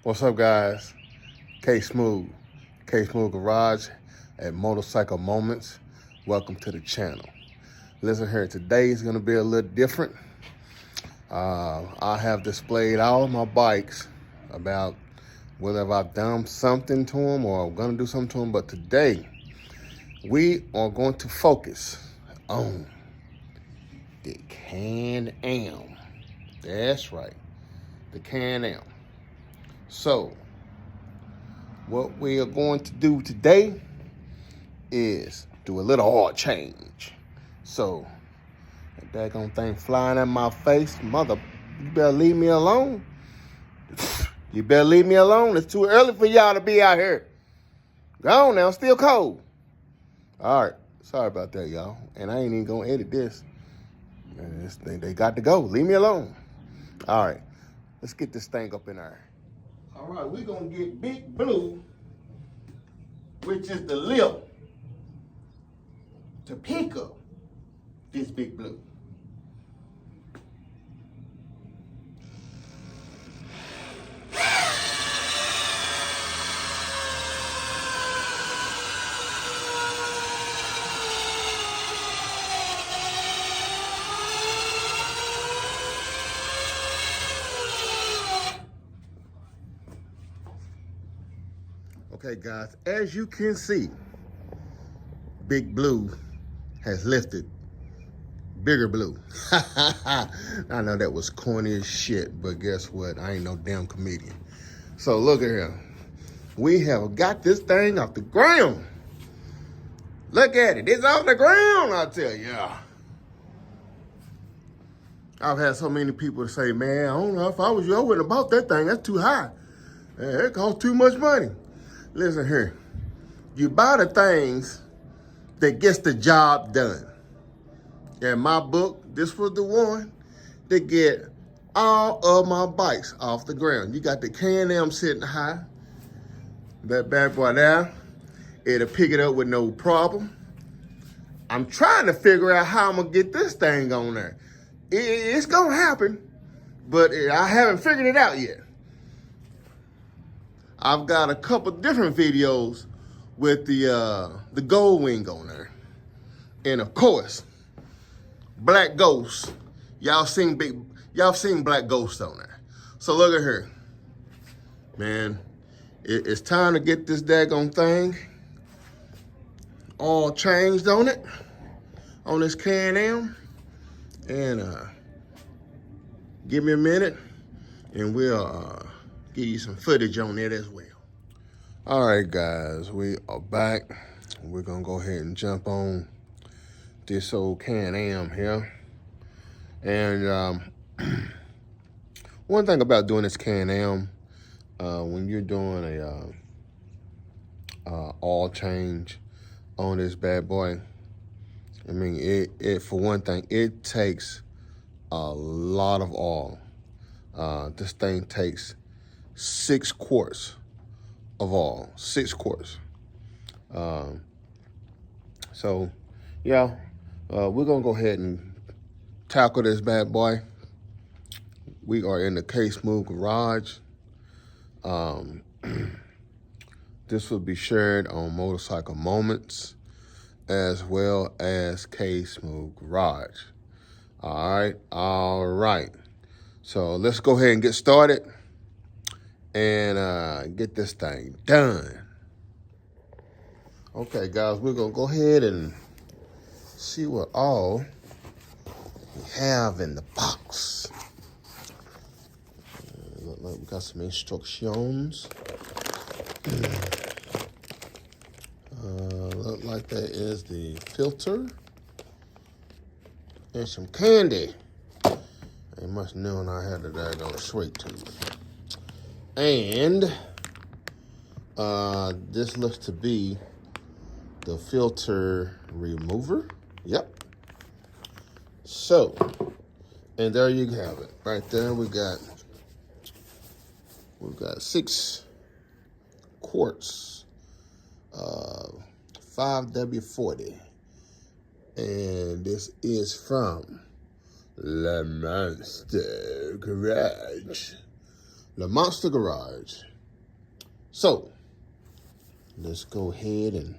What's up, guys? K-Smooth Garage at Motorcycle Moments. Welcome to the channel. Listen here, today is gonna be a little different. I have displayed all of my bikes about whether I've done something to them or I'm gonna do something to them, but today we are going to focus on the CanAm. That's right, the CanAm. So, what we are going to do today is do a little oil change. So, that daggone thing flying at my face, mother, you better leave me alone. You better leave me alone. It's too early for y'all to be out here. Go on now, still cold. All right, sorry about that, y'all. And I ain't even gonna edit this. They got to go. Leave me alone. All right, let's get this thing up in there. All right, we're gonna get Big Blue, which is the lip, to pick up this Big Blue. Okay, guys, as you can see, Big Blue has lifted Bigger Blue. I know that was corny as shit, but guess what? I ain't no damn comedian. So look at here. We have got this thing off the ground. Look at it. It's off the ground, I tell you. I've had so many people say, man, I don't know, if I was you, I wouldn't have bought that thing. That's too high. It costs too much money. Listen here. You buy the things that gets the job done. In my book, this was the one that get all of my bikes off the ground. You got the CanAm sitting high. That bad boy there, it'll pick it up with no problem. I'm trying to figure out how I'm gonna get this thing on there. It's gonna happen, but I haven't figured it out yet. I've got a couple different videos with the gold wing on there. And of course, Black Ghost. Y'all seen Black Ghost on there. So look at here. Man, it's time to get this daggone thing all changed on it, on this CanAm. And give me a minute and we'll give you some footage on it as well. All right, guys, we are back. We're gonna go ahead and jump on this old CanAm here. And one thing about doing this CanAm, when you're doing a oil change on this bad boy, I mean, it for one thing, it takes a lot of oil. This thing takes 6 quarts of oil, 6 quarts. So, yeah, we're gonna go ahead and tackle this bad boy. We are in the K-Smooth Garage. This will be shared on Motorcycle Moments as well as K-Smooth Garage. All right. So let's go ahead and get started and get this thing done. Okay, guys, we're gonna go ahead and see what all we have in the box. Look like we got some instructions. Look like that is the filter and some candy. They must have known I had a daggone sweet tooth. And this looks to be the filter remover. Yep. So, and there you have it. Right there, we've got 6 quarts of 5W40. And this is from Le Monster Garage. So let's go ahead and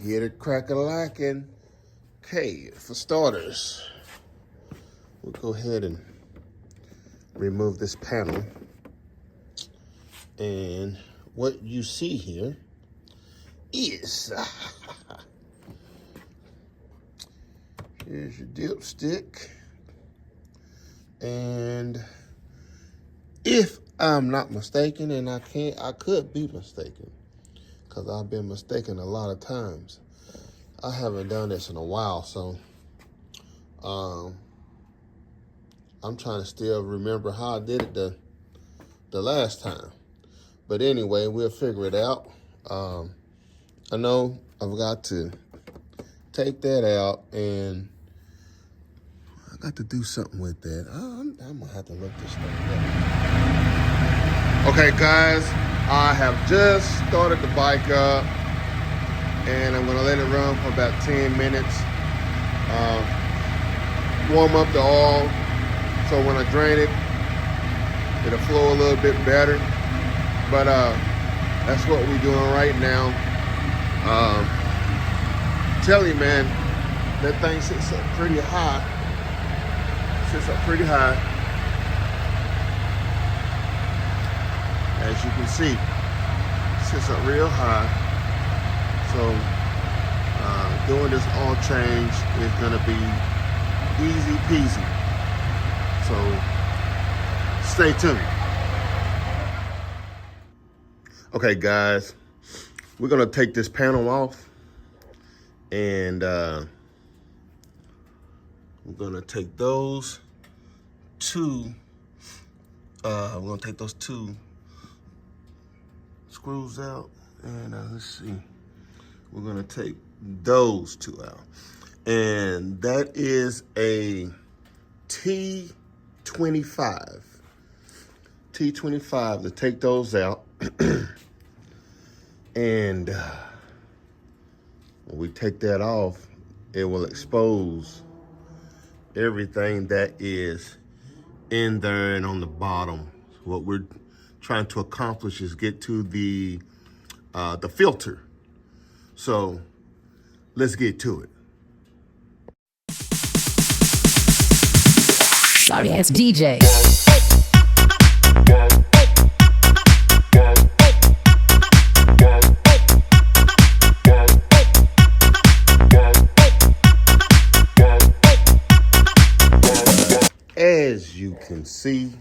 get it crack-a-lackin'. Okay, for starters, we'll go ahead and remove this panel. And what you see here is, here's your dipstick. And if I'm not mistaken, and I could be mistaken, because I've been mistaken a lot of times. I haven't done this in a while, so I'm trying to still remember how I did it the last time. But anyway, we'll figure it out. I know I've got to take that out, and I got to do something with that. I'm gonna have to look this thing up. Okay, guys, I have just started the bike up, and I'm gonna let it run for about 10 minutes. Warm up the oil, so when I drain it, it'll flow a little bit better. But that's what we're doing right now. Tell you, man, that thing sits up pretty high. Sits up pretty high. As you can see, sits up real high. So doing this oil change is gonna be easy peasy. So stay tuned. Okay, guys, we're gonna take this panel off, and we're gonna take those two. We're gonna take those two screws out, and let's see. We're gonna take those two out, and that is a T25. T25 to take those out. And when we take that off, it will expose everything that is in there and on the bottom. What we're trying to accomplish is get to the filter. So let's get to it. Sorry ass DJ. As you can see,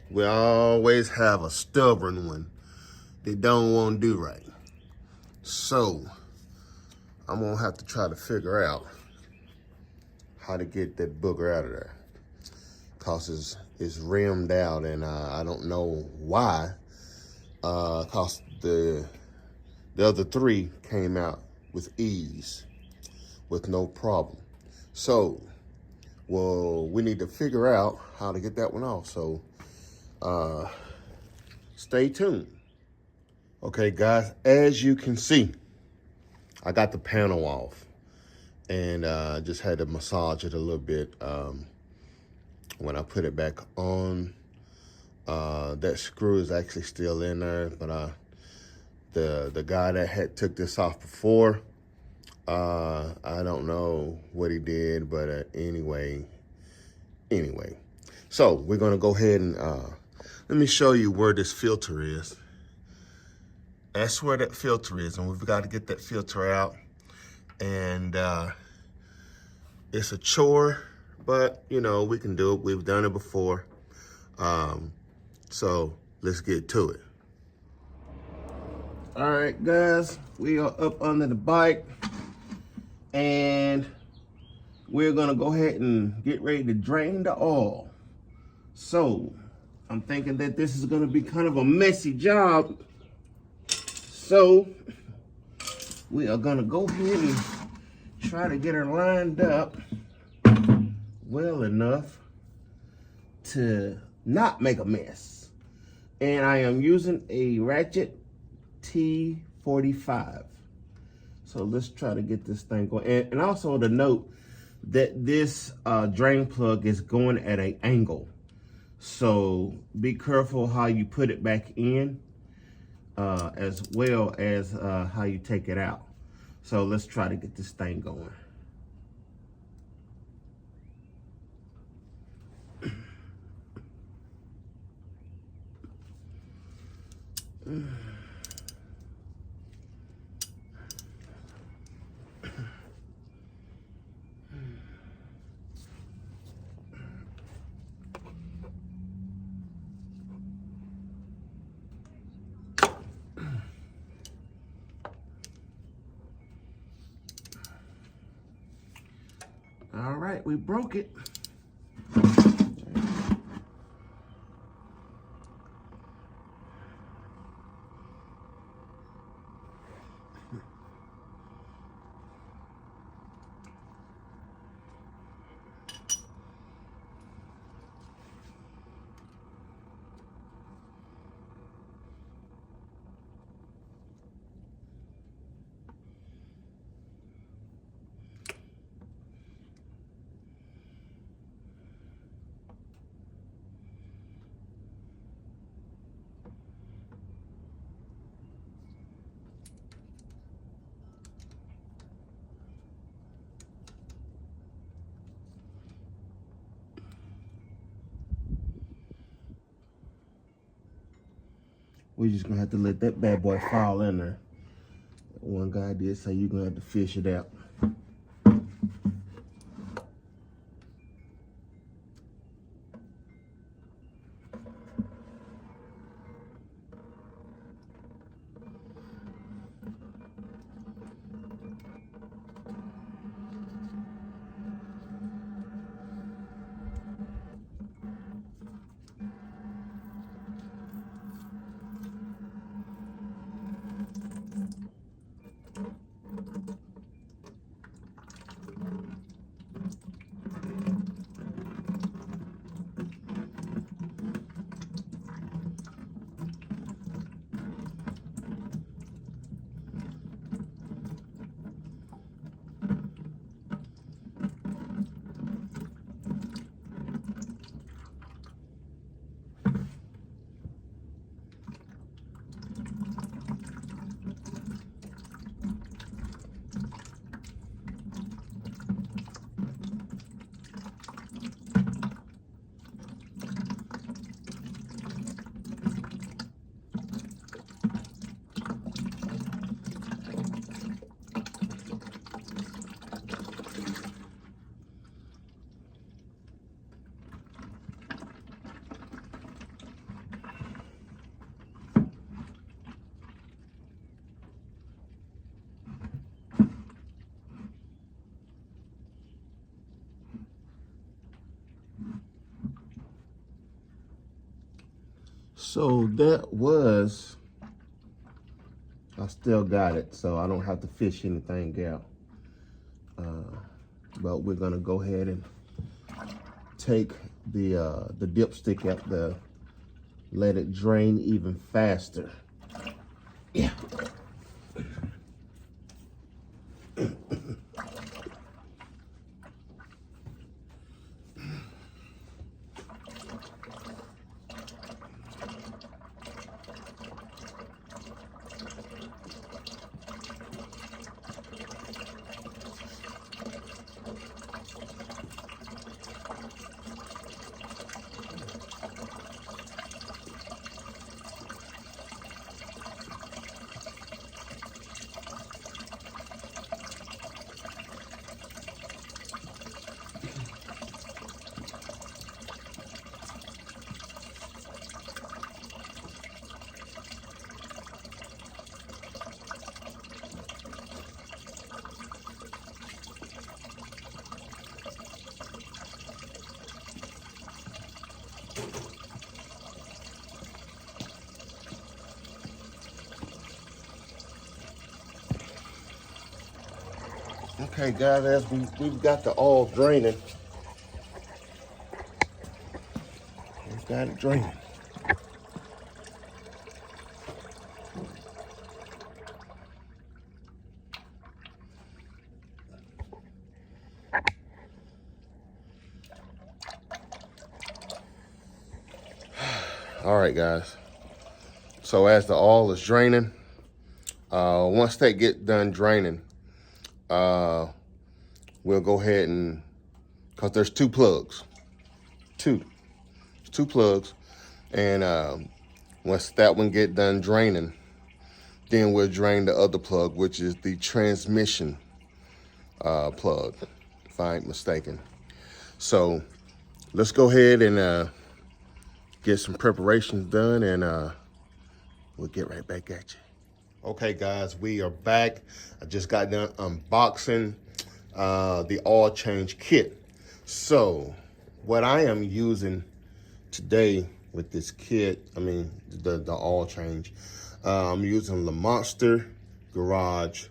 we always have a stubborn one that don't want to do right. So I'm gonna have to try to figure out how to get that booger out of there, cause it's rimmed out, and I don't know why. Cause the other three came out with ease, with no problem. So, well, we need to figure out how to get that one off. So, stay tuned. Okay, guys, as you can see, I got the panel off, and just had to massage it a little bit. When I put it back on, that screw is actually still in there, but the guy that had took this off before, I don't know what he did, but anyway. So we're gonna go ahead and let me show you where this filter is. That's where that filter is, and we've got to get that filter out. And it's a chore, but you know, we can do it. We've done it before. So let's get to it. All right, guys, we are up under the bike, and we're gonna go ahead and get ready to drain the oil. So I'm thinking that this is gonna be kind of a messy job. So we are gonna go ahead and try to get her lined up well enough to not make a mess. And I am using a ratchet T45. So let's try to get this thing going. And also to note that this drain plug is going at an angle. So be careful how you put it back in, as well as how you take it out. So let's try to get this thing going. All right, we broke it. We're just gonna have to let that bad boy fall in there. One guy did say you're gonna have to fish it out. So that was, I still got it, so I don't have to fish anything out. But we're gonna go ahead and take the dipstick out there, let it drain even faster. Yeah. Okay, guys, as we've got the oil draining. We've got it draining. All right, guys. So as the oil is draining, once they get done draining, we'll go ahead and, because there's two plugs, two plugs, and once that one get done draining, then we'll drain the other plug, which is the transmission plug, if I ain't mistaken. So let's go ahead and get some preparations done, and we'll get right back at you. Okay, guys, we are back. I just got done unboxing the oil change kit. So what I am using today with this kit, I mean the oil change, I'm using the Monster Garage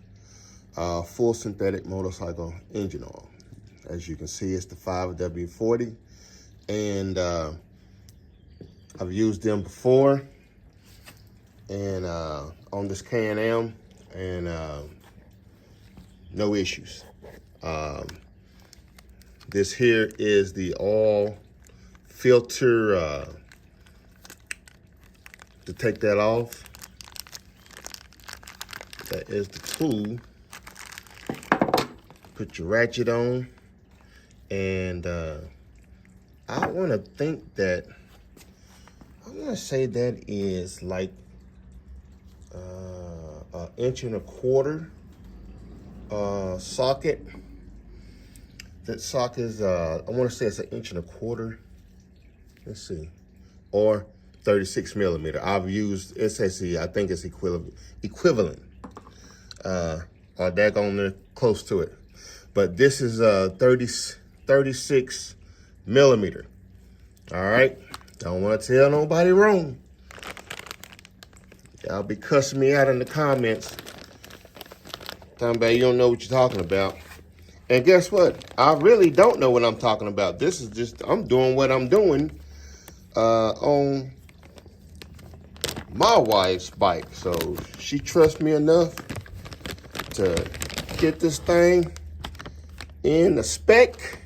full synthetic motorcycle engine oil. As you can see, it's the 5W40, and I've used them before, and on this CanAm, and no issues. This here is the oil filter to take that off. That is the tool. Put your ratchet on, and I want to think that, I'm gonna say that is like an 1.25 inch socket. That socket is, I want to say it's 1.25 inch. Let's see, or 36 millimeter. I've used SSE. I think it's equivalent, or daggone close to it. But this is 36 millimeter. All right. Don't want to tell nobody wrong. Y'all be cussing me out in the comments, talking about you don't know what you're talking about. And guess what? I really don't know what I'm talking about. This is just, I'm doing what I'm doing on my wife's bike. So she trusts me enough to get this thing in the spec,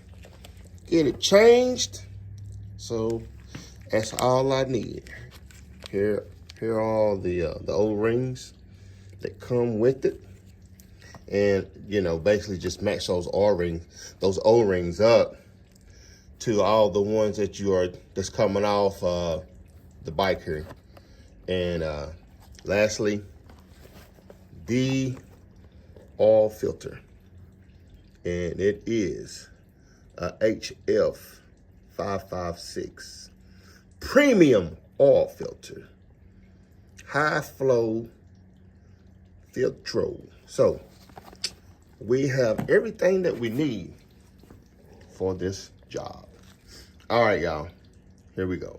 get it changed. So that's all I need. Here are all the O-rings that come with it. And, you know, basically just match those O-rings up to all the ones that that's coming off the bike here. And lastly, the oil filter. And it is a HF556 premium oil filter, high flow filtro. So we have everything that we need for this job. All right, y'all, here we go.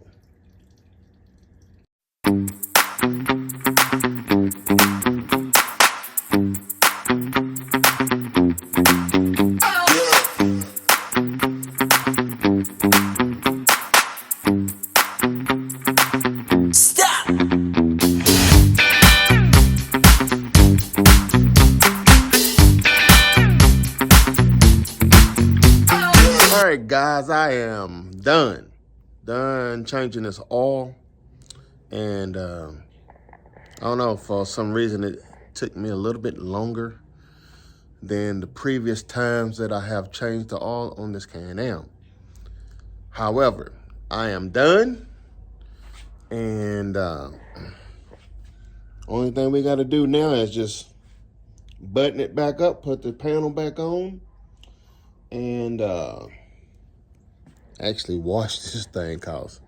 All right, guys, I am done changing this oil, and I don't know, for some reason it took me a little bit longer than the previous times that I have changed the oil on this CanAm. However, I am done, and only thing we got to do now is just button it back up, put the panel back on, and actually wash this thing, cause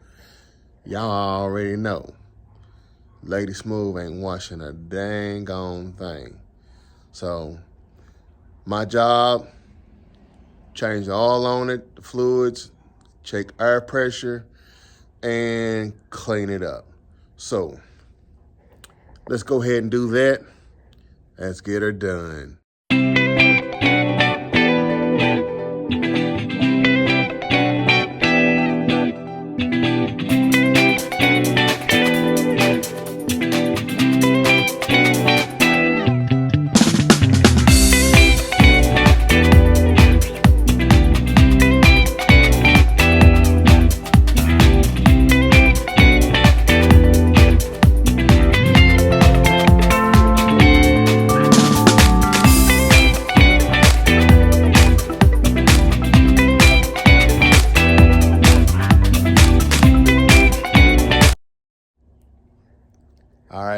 y'all already know Lady Smooth ain't washing a dang on thing. So my job, change the oil on it, the fluids, check air pressure, and clean it up. So let's go ahead and do that. Let's get her done.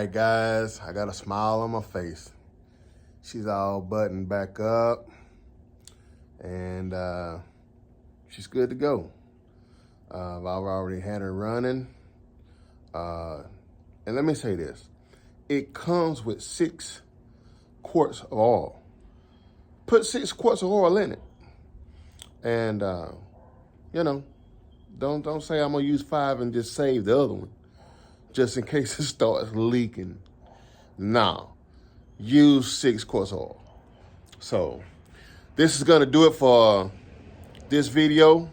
right, guys, I got a smile on my face. She's all buttoned back up, and she's good to go. I've already had her running. And let me say this. It comes with 6 quarts of oil. Put 6 quarts of oil in it. And, you know, don't say I'm going to use 5 and just save the other one, just in case it starts leaking. No, use 6 quarts of oil. So this is going to do it for this video.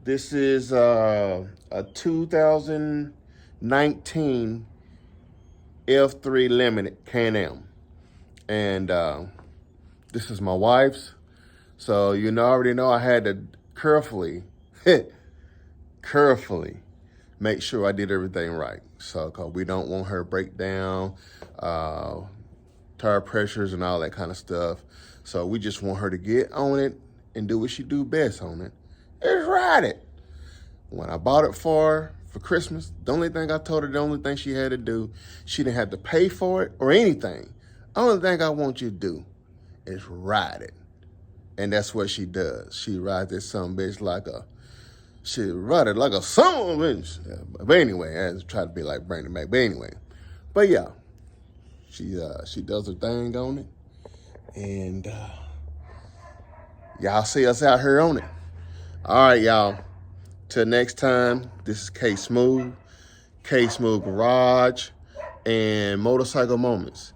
This is a 2019 F3 Limited CanAm. And this is my wife's. So you already know I had to carefully make sure I did everything right. So, cause we don't want her to break down, tire pressures and all that kind of stuff. So we just want her to get on it and do what she do best on it, is ride it. When I bought it for Christmas, the only thing I told her, the only thing she had to do, she didn't have to pay for it or anything. The only thing I want you to do is ride it. And that's what she does. She rides this son-bitch she ride it like a son-bitch. But anyway, I just try to be like Brandon Mac. But anyway, but yeah, she does her thing on it. And y'all see us out here on it. All right, y'all. Till next time, this is K Smooth Garage, and Motorcycle Moments.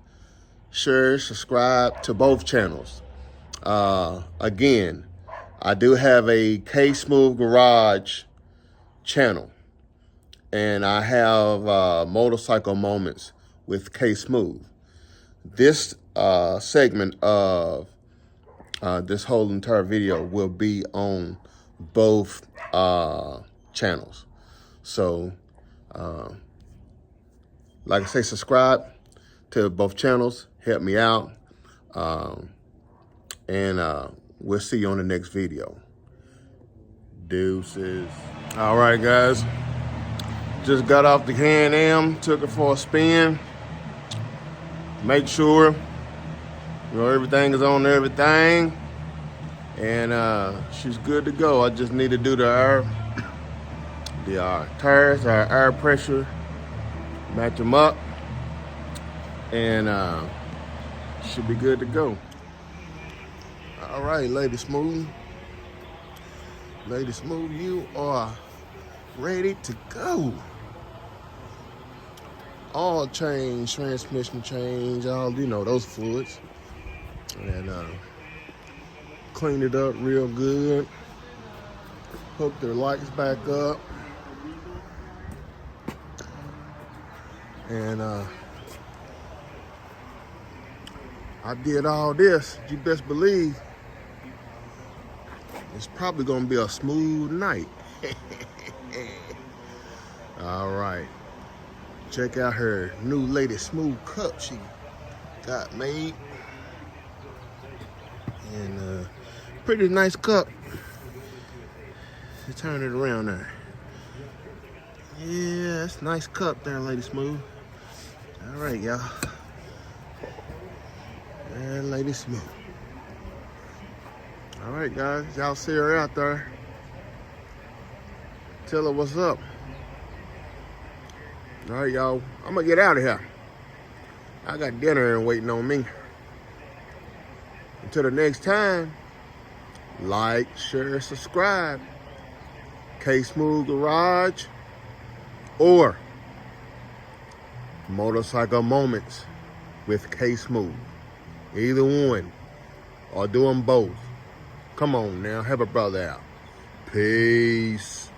Share, subscribe to both channels. Again, I do have a K Smooth Garage channel, and I have Motorcycle Moments with K Smooth. This segment of this whole entire video will be on both channels. So like I say, subscribe to both channels, help me out, and we'll see you on the next video. Deuces. All right, guys, just got off the CanAm, took it for a spin. Make sure everything is on everything. And she's good to go. I just need to do the tires, our air pressure, match them up, and should be good to go. All right, Lady Smooth. Lady Smooth, you are ready to go. All change, transmission change, all, those fluids. And cleaned it up real good. Hooked their lights back up. And I did all this. You best believe it's probably gonna be a smooth night. All right. Check out her new Lady Smooth cup she got made. And pretty nice cup. Let's turn it around there. Yeah, that's a nice cup there, Lady Smooth. All right, y'all. And Lady Smooth. All right, guys. Y'all see her out there. Tell her what's up. All right, y'all. I'm going to get out of here. I got dinner waiting on me. Until the next time, like, share, subscribe. K Smooth Garage or Motorcycle Moments with K Smooth. Either one, or do them both. Come on now, help a brother out. Peace.